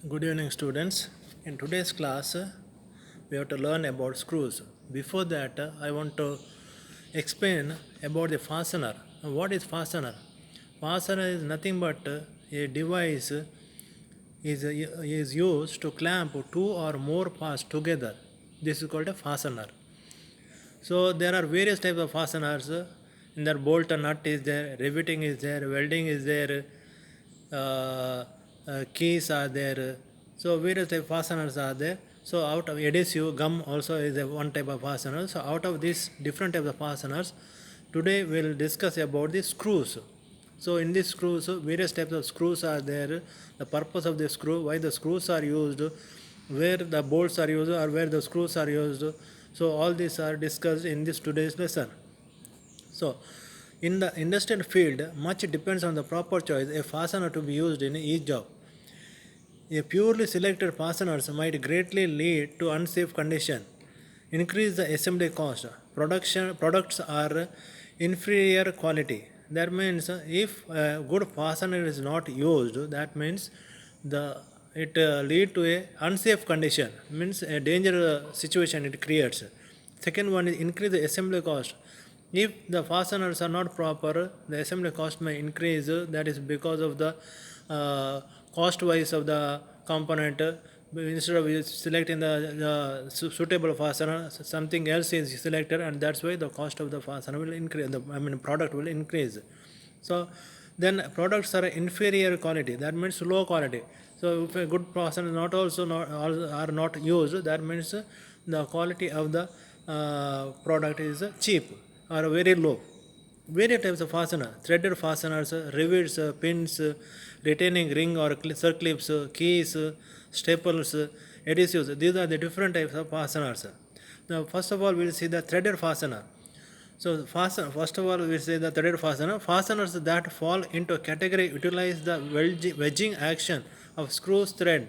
Good evening, students. In today's class, we have to learn about screws. Before that, I want to explain about the fastener. What is fastener? Fastener is nothing but a device is used to clamp two or more parts together. This is called a fastener. So there are various types of fasteners. In there, bolt and nut is there, riveting is there, welding is there, uh, keys are there. So various type of fasteners are there. So out of adhesive gum also is a one type of fastener. So out of these different types of fasteners, today we will discuss about the screws. So in these screws, various types of screws are there. The purpose of the screw, why the screws are used, where the bolts are used or where the screws are used. So all these are discussed in this today's lesson. So in the industrial field, much depends on the proper choice a fastener to be used in each job. A purely selected fasteners might greatly lead to unsafe condition, increase the assembly cost. Products are inferior quality. That means if a good fastener is not used, that means the it lead to a unsafe condition, means a danger situation it creates. Second one is increase the assembly cost. If the fasteners are not proper, the assembly cost may increase. That is because of the cost wise of the component. Instead of selecting the suitable fastener, something else is selected, and that's why the cost of the fastener will increase. Product will increase. So then products are inferior quality. That means low quality. So if a good fastener not also not are not used, that means the quality of the product is cheap or very low. Various types of fastener: threaded fasteners, rivets, pins, retaining ring or circlips, keys, staples, adhesives. These are the different types of fasteners. Now, first of all, we'll see the threaded fastener. So, first of all, we say the threaded fastener. Fasteners that fall into a category utilize the wedging action of screws thread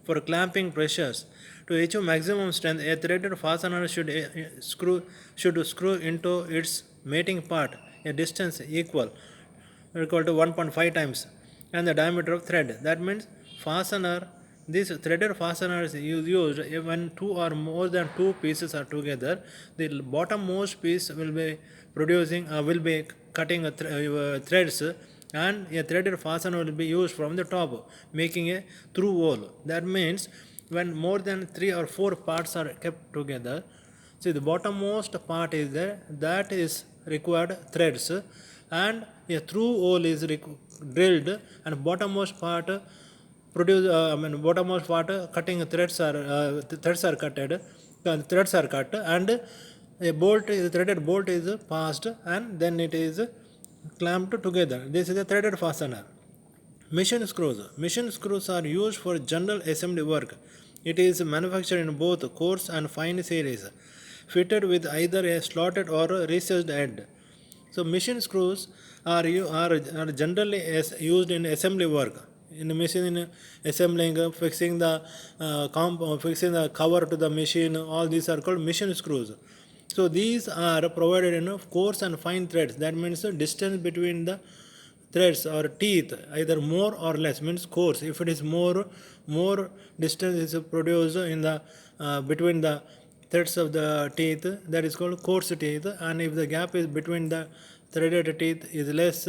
for clamping pressures. To achieve maximum strength, a threaded fastener should screw into its mating part a distance equal to 1.5 times and the diameter of thread. That means fastener. This threaded fastener is used when two or more than two pieces are together. The bottommost piece will be cutting threads, and a threaded fastener will be used from the top, making a through hole. That means when more than three or four parts are kept together, see the bottommost part is there, that is required threads, and a through hole is drilled, and bottommost part bottommost part cutting threads are cutted, threads are cut, and a threaded bolt is passed, and then it is clamped together. This is a threaded fastener. Machine screws. Machine screws are used for general assembly work. It is manufactured in both coarse and fine series, fitted with either a slotted or a recessed end. So machine screws are generally used in assembly work. In machine assembling, fixing the cover to the machine, all these are called machine screws. So these are provided in coarse and fine threads. That means the distance between the threads or teeth either more or less, means coarse. If it is more distance is produced in the between the threads of the teeth, that is called coarse teeth, and if the gap is between the threaded teeth is less,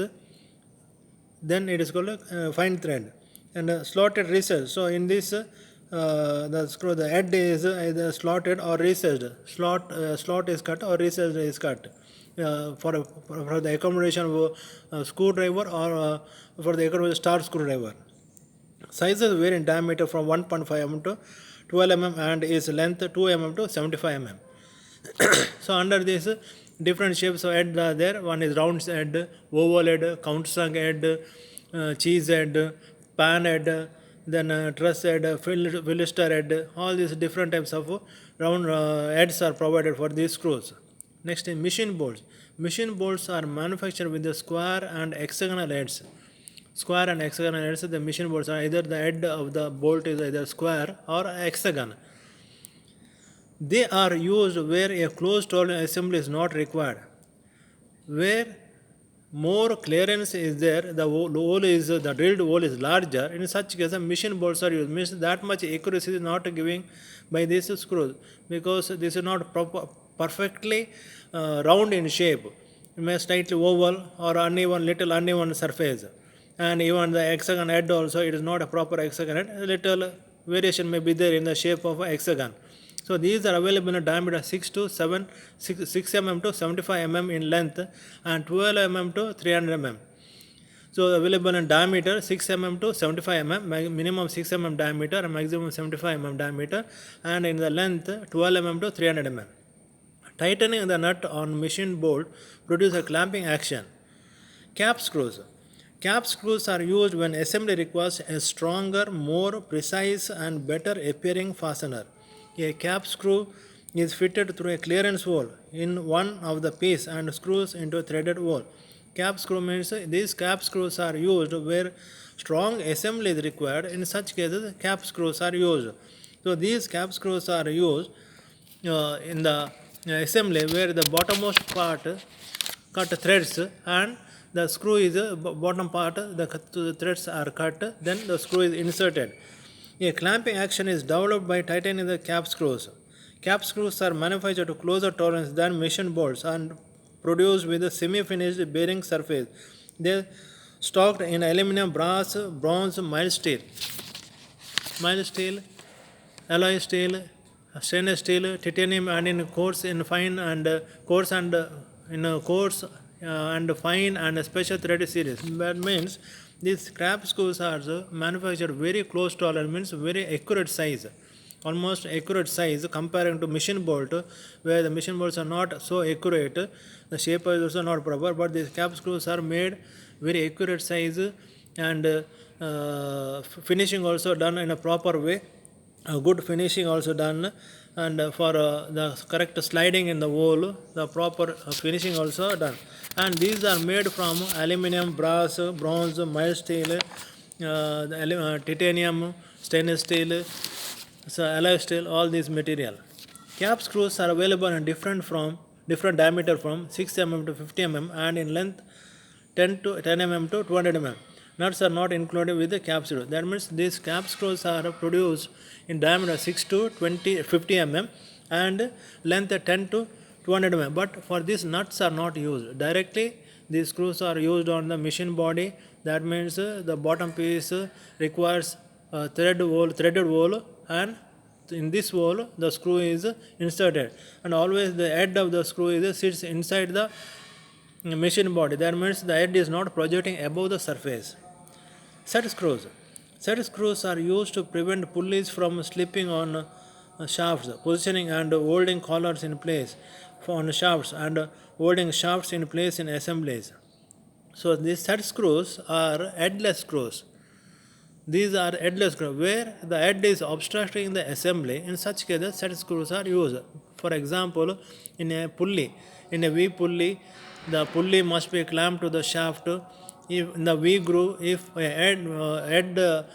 then it is called fine thread. And slotted recess. So in this the head is either slotted or recessed. Slot is cut or recessed is cut for the accommodation of screwdriver or for the accommodation star screwdriver. Sizes vary in diameter from 1.5 mm to 12 mm and is length 2 mm to 75 mm. So under this different shapes of head are there. One is round head, oval head, countersunk head, cheese head, pan head, then truss head, Philister head. All these different types of round heads are provided for these screws. Next is machine bolts. Machine bolts are manufactured with the square and hexagonal heads. Square and hexagonal heads. The machine bolts are either the head of the bolt is either square or hexagon. They are used where a closed tolerance assembly is not required. Where more clearance is there, the hole is the drilled hole is larger. In such case, machine bolts are used. Means that much accuracy is not giving by these screws, because this is not perfectly round in shape. It may slightly oval or uneven, little uneven surface, and even the hexagon head also, it is not a proper hexagon head. A little variation may be there in the shape of a hexagon. So these are available in a diameter 6 mm to 75 mm in length and 12 mm to 300 mm. So available in diameter 6 mm to 75 mm, minimum 6 mm diameter and maximum 75 mm diameter, and in the length 12 mm to 300 mm. Tightening the nut on machine bolt produces a clamping action. Cap screws. Cap screws are used when assembly requires a stronger, more precise and better appearing fastener. A cap screw is fitted through a clearance hole in one of the piece and screws into a threaded hole. Cap screw means these cap screws are used where strong assembly is required. In such cases, cap screws are used. So these cap screws are used in the assembly where the bottommost part cut threads and the screw is bottom part, the threads are cut, then the screw is inserted. A clamping action is developed by tightening the cap screws. Cap screws are manufactured to closer tolerance than machine bolts and produced with a semi-finished bearing surface. They are stocked in aluminum, brass, bronze, mild steel, alloy steel, stainless steel, titanium, and in coarse, in fine, and coarse and in coarse and fine and special thread series. That means these cap screws are manufactured very close to means very accurate size, almost accurate size comparing to machine bolt, where the machine bolts are not so accurate. The shape is also not proper, but these cap screws are made very accurate size and finishing also done in a proper way. Good finishing also done, and for the correct sliding in the hole, the proper finishing also done. And these are made from aluminum, brass, bronze, mild steel, titanium, stainless steel, so alloy steel, all these material. Cap screws are available in different diameter from 6 mm to 50 mm and in length 10 mm to 200 mm. Nuts are not included with the cap screw. That means these cap screws are produced in diameter 6 to 50 mm and length 10 to 200 mm. But for these nuts are not used. Directly these screws are used on the machine body. That means the bottom piece requires threaded hole, and in this hole the screw is inserted, and always the head of the screw sits inside the machine body. That means the head is not projecting above the surface. Set screws. Set screws are used to prevent pulleys from slipping on shafts, positioning and holding collars in place on shafts and holding shafts in place in assemblies. So these set screws are headless screws. These are headless screws where the head is obstructing the assembly. In such cases, set screws are used. For example, in a V pulley, the pulley must be clamped to the shaft. If in the V groove, if a head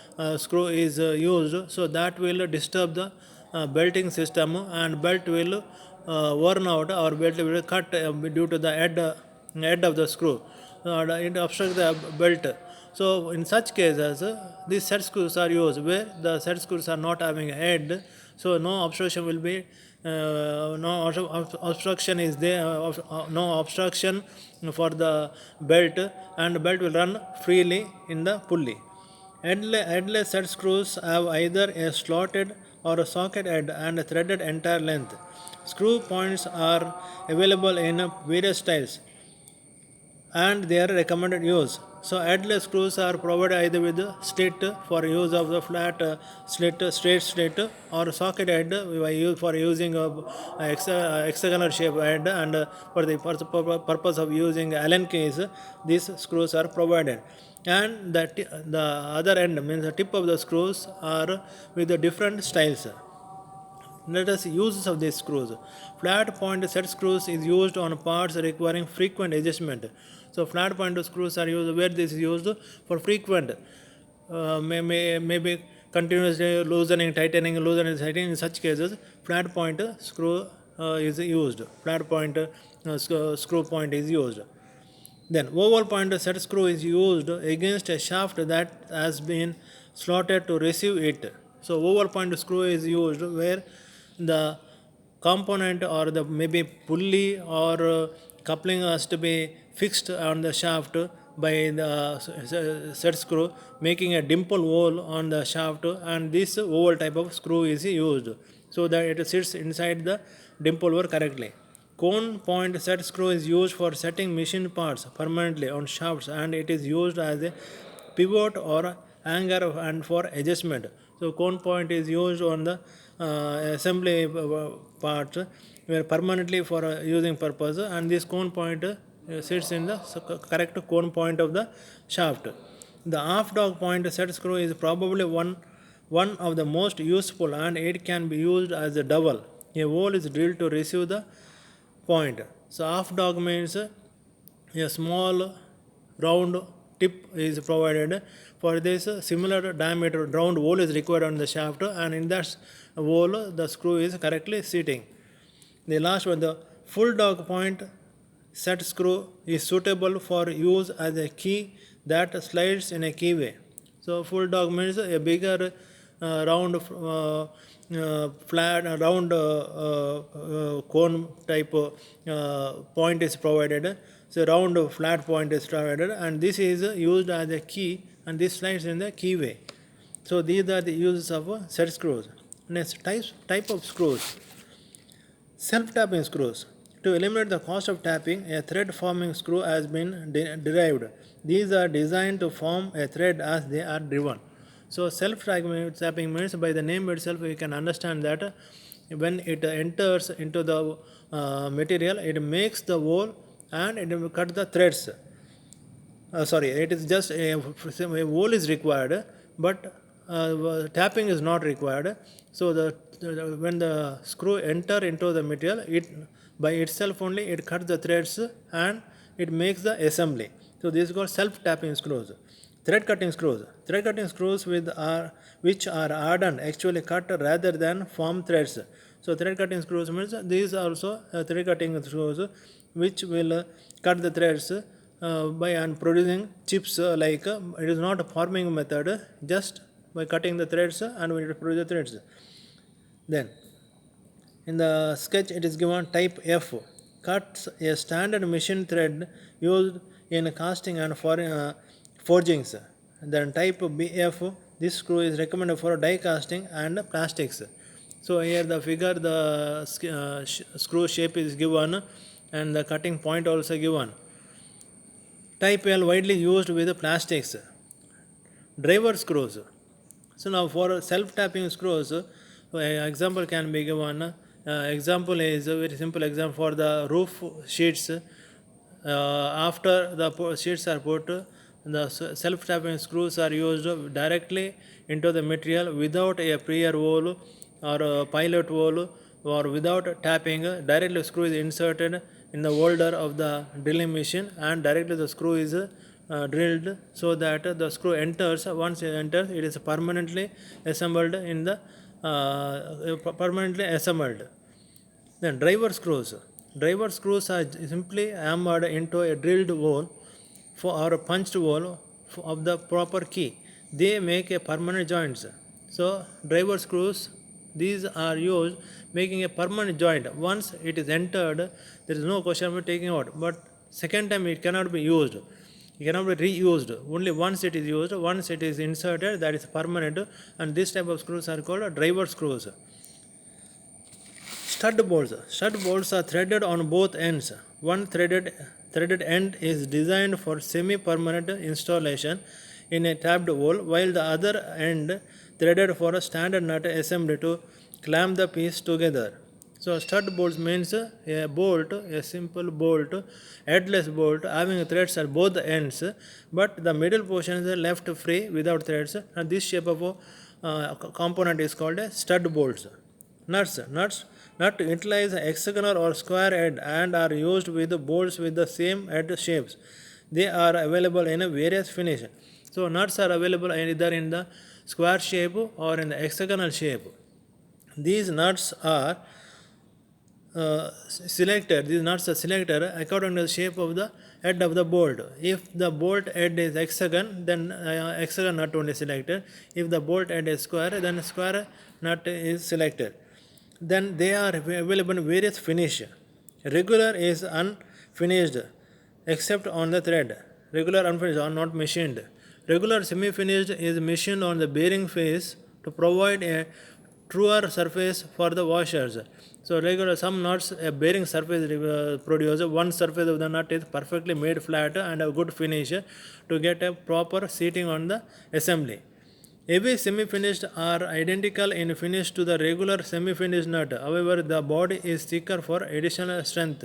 screw is used, so that will disturb the belting system, and belt will worn out or belt will cut due to the head of the screw. It obstructs the belt. So in such cases, these set screws are used where the set screws are not having a head, so no obstruction will be, no obstruction is there, no obstruction for the belt, and the belt will run freely in the pulley. Headless set screws have either a slotted or a socket head and a threaded entire length. Screw points are available in various styles and their recommended use. So headless screws are provided either with slit for use of the flat straight slit, or socket head for using hexagonal shape head, and for the purpose of using Allen keys, these screws are provided. And the other end means the tip of the screws are with the different styles. Let us uses of these screws. Flat point set screws is used on parts requiring frequent adjustment. So flat point screws are used where this is used for frequent, maybe continuously loosening, tightening. In such cases, flat point screw is used. Flat point screw point is used. Then oval point set screw is used against a shaft that has been slotted to receive it. So oval point screw is used where the component or the maybe pulley or coupling has to be fixed on the shaft by the set screw, making a dimple hole on the shaft, and this oval type of screw is used so that it sits inside the dimple hole correctly. Cone point set screw is used for setting machine parts permanently on shafts, and it is used as a pivot or anchor and for adjustment. So cone point is used on the assembly parts where permanently for using purpose, and this cone point sits in the correct cone point of the shaft. The half dog point set screw is probably one of the most useful, and it can be used as a dowel. A hole is drilled to receive the point. So half dog means a small round tip is provided. For this similar diameter round hole is required on the shaft, and in that hole the screw is correctly sitting. The last one, the full dog point set screw is suitable for use as a key that slides in a keyway. So full dog means a bigger round flat round cone type point is provided. So round flat point is provided, and this is used as a key, and this slides in the keyway. So these are the uses of set screws. Next type of screws. Self-tapping screws. To eliminate the cost of tapping, a thread-forming screw has been derived. These are designed to form a thread as they are driven. So self-tapping means by the name itself we can understand that when it enters into the material, it makes the hole and it will cut the threads. It is just a hole is required, but tapping is not required. So when the screw enter into the material, it by itself only it cuts the threads and it makes the assembly. So this is called self-tapping screws. Thread cutting screws. Thread cutting screws which are hardened actually cut rather than form threads. So thread cutting screws means these are also thread cutting screws which will cut the threads by and producing chips like it is not a forming method, just by cutting the threads and we produce the threads. Then in the sketch it is given type F cuts a standard machine thread used in casting and forgings. Then type BF, this screw is recommended for die casting and plastics. So here the figure the screw shape is given and the cutting point also given. Type L widely used with plastics. Driver screws. So now for self-tapping screws, example can be given. Example is a very simple example for the roof sheets. After the sheets are put, the self-tapping screws are used directly into the material without a prior hole or a pilot hole, or without tapping. Directly screw is inserted in the holder of the drilling machine, and directly the screw is drilled so that the screw enters. Once it enters, it is permanently assembled in the Then driver screws. Driver screws are simply hammered into a drilled hole or a punched hole of the proper key. They make a permanent joints. So driver screws, these are used making a permanent joint. Once it is entered, there is no question of taking out. But second time it cannot be used. It cannot be reused. Only once it is used, once it is inserted, that is permanent. And this type of screws are called driver screws. Stud bolts. Stud bolts are threaded on both ends. One threaded end is designed for semi-permanent installation in a tapped hole, while the other end threaded for a standard nut assembly to clamp the piece together. So stud bolts means a bolt, a simple bolt, headless bolt having threads at both ends, but the middle portion is left free without threads, and this shape of component is called a stud bolts. Nuts utilize hexagonal or square head and are used with bolts with the same head shapes. They are available in a various finish. So nuts are available either in the square shape or in the hexagonal shape. These nuts are selected according to the shape of the head of the bolt. If the bolt head is hexagon, then hexagon nut only selected. If the bolt head is square, then square nut is selected. Then they are available in various finish. Regular is unfinished except on the thread. Regular unfinished are not machined. Regular semi-finished is machined on the bearing face to provide a truer surface for the washers. So regular some nuts a bearing surface produce one surface of the nut is perfectly made flat and a good finish to get a proper seating on the assembly. Every semi-finished are identical in finish to the regular semi-finished nut. However, the body is thicker for additional strength.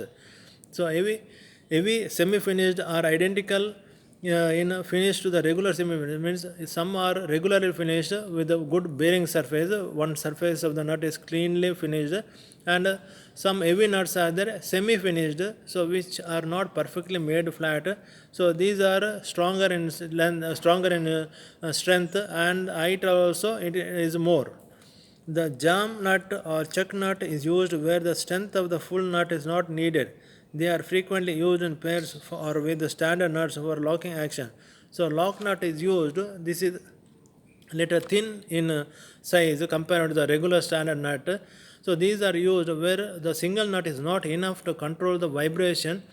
So every semi-finished are identical in finish to the regular semi-finished. Means some are regularly finished with a good bearing surface. One surface of the nut is cleanly finished, and some heavy nuts are there semi-finished, so which are not perfectly made flat. So these are stronger in length, stronger in strength, and height also it is more. The jam nut or chuck nut is used where the strength of the full nut is not needed. They are frequently used in pairs or with the standard nuts for locking action. So lock nut is used. This is little thin in size compared to the regular standard nut. So these are used where the single nut is not enough to control the vibration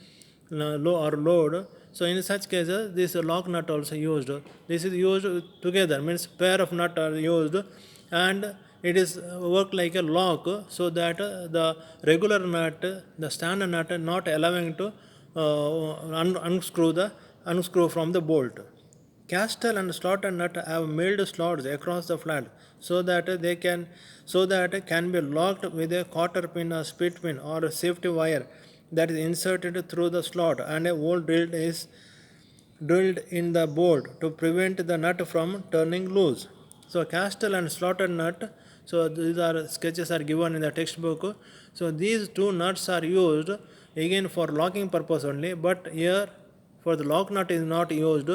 low or load. So in such cases, this lock nut also used. This is used together, means pair of nut are used, and it is work like a lock, so that the regular nut, the standard nut, not allowing to unscrew from the bolt. Castle and slotted nut have milled slots across the flat so that it can be locked with a cotter pin or split pin or a safety wire that is inserted through the slot, and a hole drilled in the bolt to prevent the nut from turning loose. So castle and slotted nut. So these are sketches are given in the textbook. So these two nuts are used again for locking purpose only, but here for the lock nut is not used.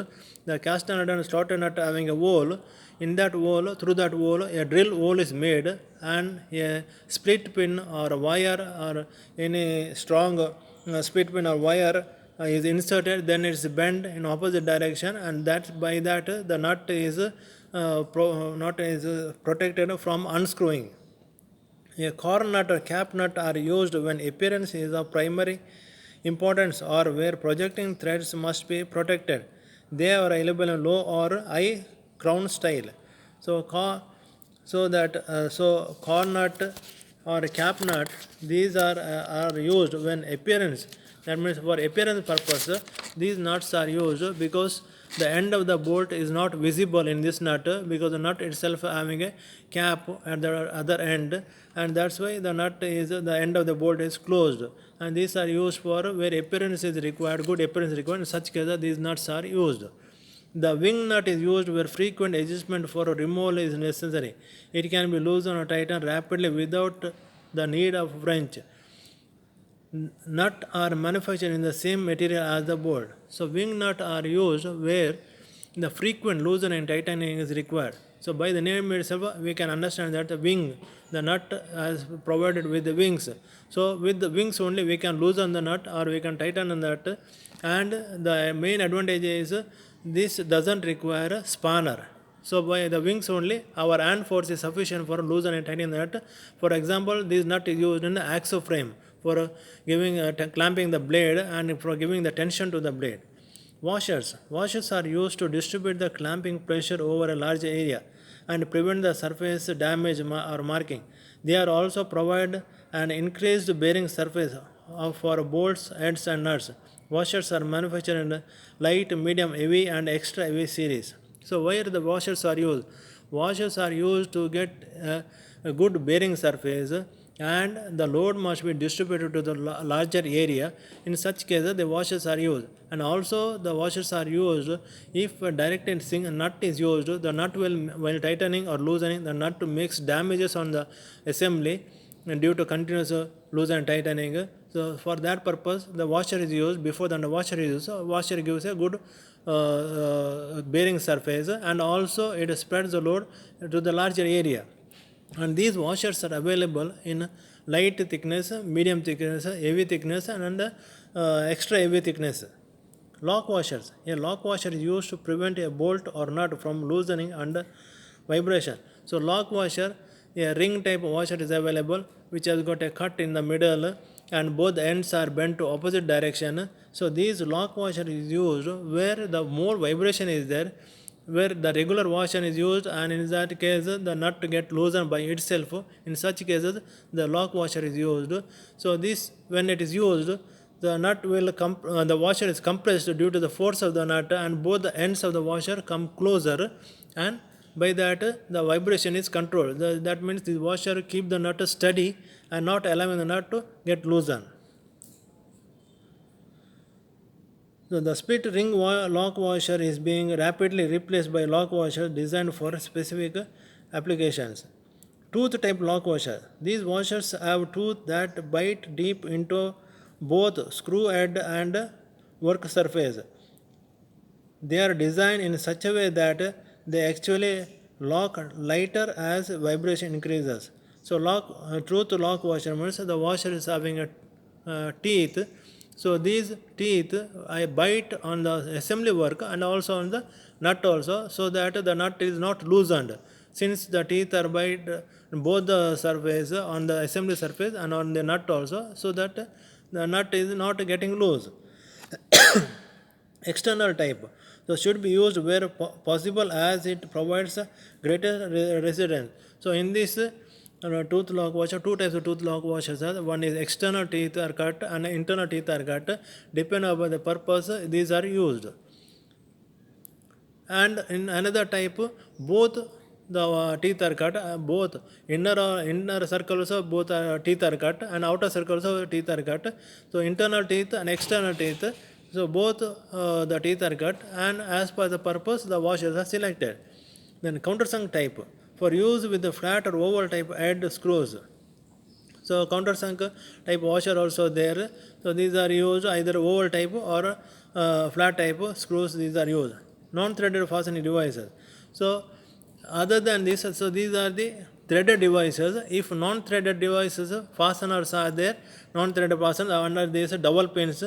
The cast nut and slotted nut having a hole. In that hole, through that hole, a drill hole is made, and a split pin or a wire or any strong split pin or wire is inserted. Then it's bent in opposite direction, and that by that the nut is protected from unscrewing. A corn nut or cap nut are used when appearance is of primary importance or where projecting threads must be protected. They are available in low or high crown style. So corn nut or cap nut, these are used when appearance. That means for appearance purpose, these nuts are used because the end of the bolt is not visible in this nut, because the nut itself having a cap at the other end, and that's why the nut is the end of the bolt is closed. And these are used for where appearance is required, good appearance is required. In such cases, these nuts are used. The wing nut is used where frequent adjustment for removal is necessary. It can be loosened or tightened rapidly without the need of wrench. Nut are manufactured in the same material as the bolt. So wing nut are used where the frequent loosening and tightening is required. So by the name itself, we can understand that the wing, the nut is provided with the wings. So with the wings only we can loosen the nut or we can tighten the nut. And the main advantage is this doesn't require a spanner. So by the wings only, our hand force is sufficient for loosening and tightening the nut. For example, this nut is used in the axle frame for clamping the blade and for giving the tension to the blade. Washers are used to distribute the clamping pressure over a large area and prevent the surface damage or marking. They are also provide an increased bearing surface for bolts, heads and nuts. Washers are manufactured in light, medium, heavy and extra heavy series. So where the washers are used? Washers are used to get a good bearing surface, and the load must be distributed to the larger area. In such cases, the washers are used. And also the washers are used if a direct nut is used, the nut will, while tightening or loosening, the nut makes damages on the assembly due to continuous loosen and tightening. So for that purpose, the washer is used. Before the washer is used, so washer gives a good bearing surface, and also it spreads the load to the larger area. And these washers are available in light thickness, medium thickness, heavy thickness and extra heavy thickness. Lock washers. A lock washer is used to prevent a bolt or nut from loosening under vibration. So lock washer, a ring type washer is available which has got a cut in the middle and both ends are bent to opposite direction. So these lock washer is used where the more vibration is there, where the regular washer is used, and in that case the nut get loosened by itself. In such cases the lock washer is used. So this, when it is used, the nut will the washer is compressed due to the force of the nut, and both the ends of the washer come closer, and by that the vibration is controlled. That means the washer keep the nut steady and not allowing the nut to get loosened. So the split ring lock washer is being rapidly replaced by lock washer designed for specific applications. Tooth type lock washer. These washers have tooth that bite deep into both screw head and work surface. They are designed in such a way that they actually lock lighter as vibration increases. So tooth lock washer means the washer is having a teeth. So these teeth I bite on the assembly work and also on the nut also, so that the nut is not loosened. Since the teeth are bite both the surface, on the assembly surface and on the nut also, so that the nut is not getting loose. External type. So should be used where possible as it provides greater resistance. So in this tooth lock washer, two types of tooth lock washers are. One is external teeth are cut and internal teeth are cut. Depending upon the purpose, these are used. And in another type, both the teeth are cut, both inner circles of both teeth are cut, and outer circles of teeth are cut. So internal teeth and external teeth, so both the teeth are cut, and as per the purpose the washers are selected. Then countersunk type, for use with the flat or oval type head screws. So countersunk type washer also there. So these are used either oval type or flat type screws. These are used. Non-threaded fastening devices. So other than this, so these are the threaded devices. If non-threaded devices, fasteners are there. Non-threaded fasteners under this double pins.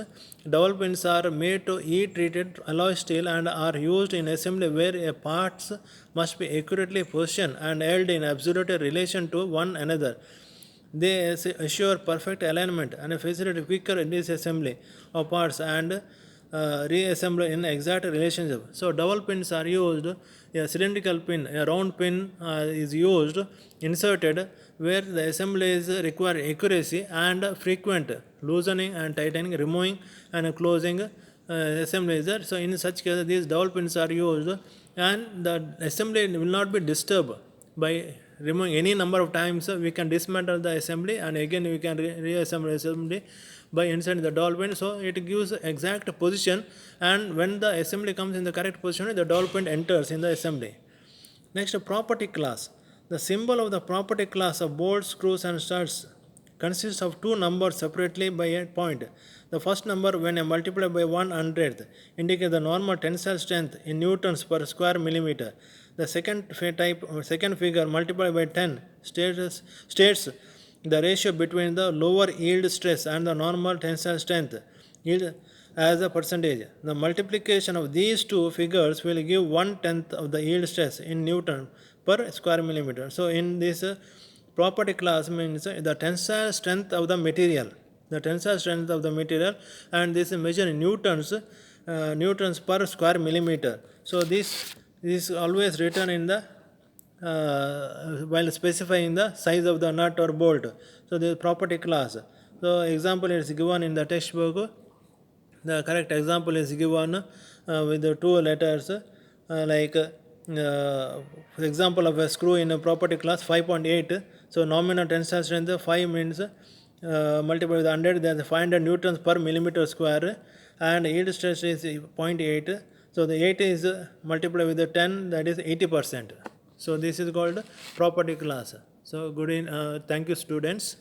Double pins are made to heat-treated alloy steel and are used in assembly where parts must be accurately positioned and held in absolute relation to one another. They assure perfect alignment and facilitate quicker disassembly of parts and reassembly in exact relationship. So double pins are used. A cylindrical pin, a round pin is used, inserted where the assembly is require accuracy and frequent loosening and tightening, removing and closing assembly is there. So in such case these double pins are used, and the assembly will not be disturbed by removing any number of times. We can dismantle the assembly and again we can reassemble assembly by inserting the dowel pin. So it gives exact position, and when the assembly comes in the correct position, the dowel pin enters in the assembly. Next, property class. The symbol of the property class of bolts, screws and studs consists of two numbers separately by a point. The first number, when multiplied by 1/100th, indicates the normal tensile strength in newtons per square millimeter. The second figure multiplied by 10 states the ratio between the lower yield stress and the normal tensile strength yield as a percentage. The multiplication of these two figures will give 1/10 of the yield stress in Newton per square millimeter. So in this property class means the tensile strength of the material. The tensile strength of the material, and this is measured in newtons per square millimeter. So this is always written in the while specifying the size of the nut or bolt. So the property class. So example is given in the textbook. The correct example is given with the two letters like example of a screw in a property class 5.8. So nominal tensile strength 5 means multiplied with 100, then 500 newtons per millimeter square, and yield stress is 0.8. So the 8 is multiplied with the 10, that is 80%. So this is called property class. So thank you students.